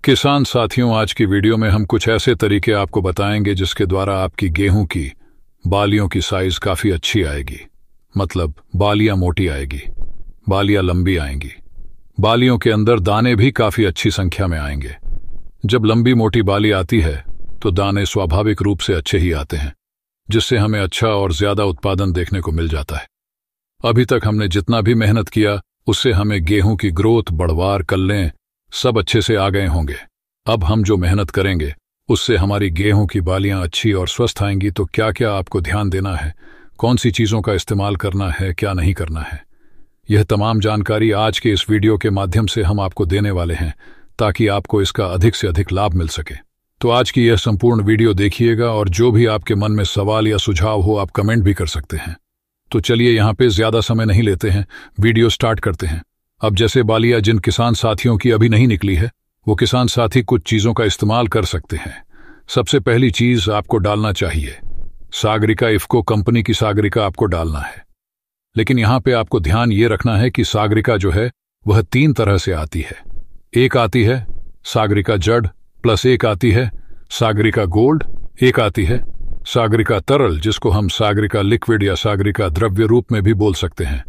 किसान साथियों, आज की वीडियो में हम कुछ ऐसे तरीके आपको बताएंगे जिसके द्वारा आपकी गेहूं की बालियों की साइज काफी अच्छी आएगी। मतलब बालियां मोटी आएगी, बालियां लंबी आएंगी, बालियों के अंदर दाने भी काफी अच्छी संख्या में आएंगे। जब लंबी मोटी बाली आती है तो दाने स्वाभाविक रूप से अच्छे ही आते हैं, जिससे हमें अच्छा और ज्यादा उत्पादन देखने को मिल जाता है। अभी तक हमने जितना भी मेहनत किया उससे हमें गेहूं की ग्रोथ, बढ़वार, कल्लें सब अच्छे से आ गए होंगे। अब हम जो मेहनत करेंगे उससे हमारी गेहूं की बालियां अच्छी और स्वस्थ आएंगी। तो क्या क्या आपको ध्यान देना है, कौन सी चीजों का इस्तेमाल करना है, क्या नहीं करना है, यह तमाम जानकारी आज के इस वीडियो के माध्यम से हम आपको देने वाले हैं, ताकि आपको इसका अधिक से अधिक लाभ मिल सके। तो आज की यह संपूर्ण वीडियो देखिएगा और जो भी आपके मन में सवाल या सुझाव हो आप कमेंट भी कर सकते हैं। तो चलिए यहाँ पे ज्यादा समय नहीं लेते हैं, वीडियो स्टार्ट करते हैं। अब जैसे बालियां जिन किसान साथियों की अभी नहीं निकली है, वो किसान साथी कुछ चीजों का इस्तेमाल कर सकते हैं। सबसे पहली चीज आपको डालना चाहिए सागरिका इफ्को कंपनी की सागरिका आपको डालना है। लेकिन यहां पे आपको ध्यान ये रखना है कि सागरिका जो है वह 3 तरह से आती है। एक आती है सागरिका जड़, प्लस एक आती है सागरिका गोल्ड, एक आती है सागरिका तरल, जिसको हम सागरिका लिक्विड या सागरिका द्रव्य रूप में भी बोल सकते हैं।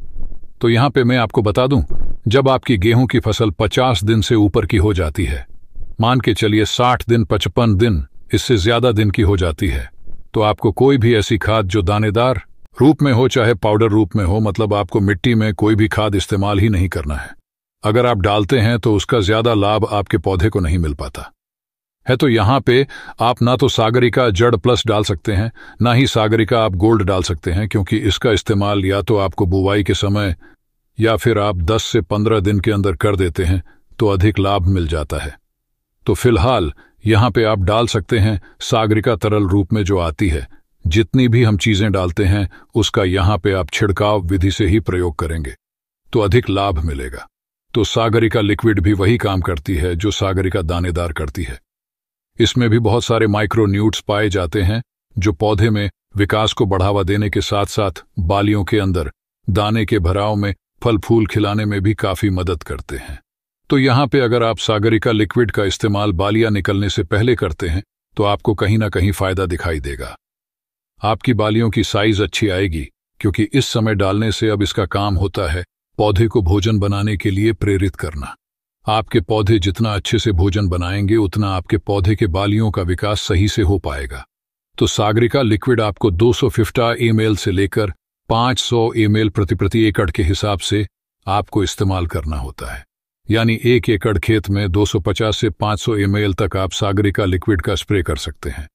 तो यहां पे मैं आपको बता दूं, जब आपकी गेहूं की फसल 50 दिन से ऊपर की हो जाती है, मान के चलिए 60 दिन, 55 दिन, इससे ज्यादा दिन की हो जाती है, तो आपको कोई भी ऐसी खाद जो दानेदार रूप में हो चाहे पाउडर रूप में हो, मतलब आपको मिट्टी में कोई भी खाद इस्तेमाल ही नहीं करना है। अगर आप डालते हैं तो उसका ज्यादा लाभ आपके पौधे को नहीं मिल पाता है। तो यहां पे आप ना तो सागरिका जड़ प्लस डाल सकते हैं, ना ही सागरिका आप गोल्ड डाल सकते हैं, क्योंकि इसका इस्तेमाल या तो आपको बुवाई के समय या फिर आप 10 से 15 दिन के अंदर कर देते हैं तो अधिक लाभ मिल जाता है। तो फिलहाल यहां पे आप डाल सकते हैं सागरिका तरल रूप में जो आती है। जितनी भी हम चीजें डालते हैं उसका यहां पे आप छिड़काव विधि से ही प्रयोग करेंगे तो अधिक लाभ मिलेगा। तो सागरिका लिक्विड भी वही काम करती है जो सागरिका दानेदार करती है। इसमें भी बहुत सारे माइक्रोन्यूट्स पाए जाते हैं जो पौधे में विकास को बढ़ावा देने के साथ साथ बालियों के अंदर दाने के भराव में, फल फूल खिलाने में भी काफी मदद करते हैं। तो यहां पे अगर आप सागरिका लिक्विड का इस्तेमाल बालियां निकलने से पहले करते हैं तो आपको कहीं ना कहीं फायदा दिखाई देगा। आपकी बालियों की साइज अच्छी आएगी, क्योंकि इस समय डालने से अब इसका काम होता है पौधे को भोजन बनाने के लिए प्रेरित करना। आपके पौधे जितना अच्छे से भोजन बनाएंगे उतना आपके पौधे के बालियों का विकास सही से हो पाएगा। तो सागरिका लिक्विड आपको 250 ml से लेकर 500 ml प्रति एकड़ के हिसाब से आपको इस्तेमाल करना होता है। यानी 1 एकड़ खेत में 250 से 500 ml तक आप सागरिका लिक्विड का स्प्रे कर सकते हैं।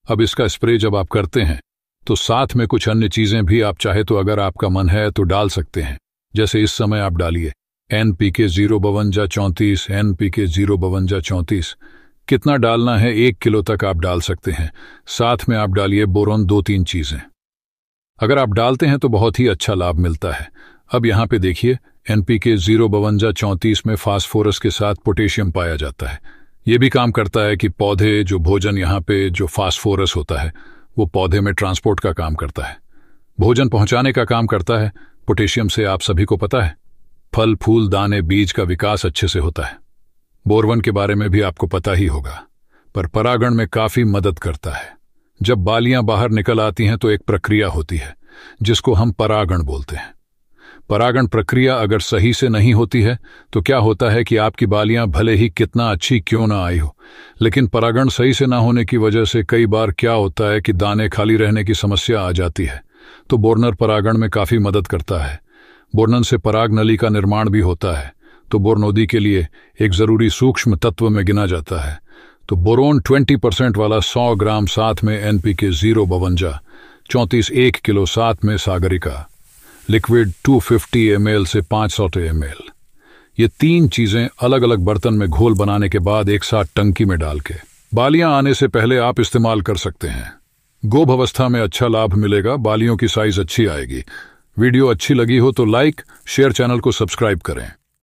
अब इसका स्प्रे जब आप करते हैं तो साथ में कुछ अन्य चीजें भी आप चाहे तो अगर आपका मन है तो डाल सकते हैं। जैसे इस समय आप डालिए NPK 05234, NPK 05234। कितना डालना है? 1 किलो तक आप डाल सकते हैं। साथ में आप डालिए बोरोन, 2-3 चीजें। अगर आप डालते हैं तो बहुत ही अच्छा लाभ मिलता है। अब यहाँ पे देखिए NPK 05234 में फास्फोरस के साथ पोटेशियम पाया जाता है। ये भी काम करता है कि पौधे जो भोजन, यहाँ पे जो फास्फोरस होता है वो पौधे में ट्रांसपोर्ट का काम करता है, भोजन पहुंचाने का काम करता है। पोटेशियम से आप सभी को पता है फल फूल, दाने, बीज का विकास अच्छे से होता है। बोरवन के बारे में भी आपको पता ही होगा, पर परागण में काफी मदद करता है। जब बालियां बाहर निकल आती हैं तो एक प्रक्रिया होती है जिसको हम परागण बोलते हैं। परागण प्रक्रिया अगर सही से नहीं होती है तो क्या होता है कि आपकी बालियां भले ही कितना अच्छी क्यों ना आई हो, लेकिन परागण सही से ना होने की वजह से कई बार क्या होता है कि दाने खाली रहने की समस्या आ जाती है। तो बोर्नर परागण में काफी मदद करता है। बोर्नन से पराग नली का निर्माण भी होता है। तो बोरनोदी के लिए एक जरूरी सूक्ष्म तत्व में गिना जाता है। तो बोरोन 20% वाला 100 ग्राम, साथ में NPK 05234 1 किलो, साथ में सागरिका लिक्विड 250 ml से 500 ml। ये 3 चीजें अलग अलग बर्तन में घोल बनाने के बाद एक साथ टंकी में डाल के बालियां आने से पहले आप इस्तेमाल कर सकते हैं। गोभ अवस्था में अच्छा लाभ मिलेगा, बालियों की साइज अच्छी आएगी। वीडियो अच्छी लगी हो तो लाइक, शेयर, चैनल को सब्सक्राइब करें।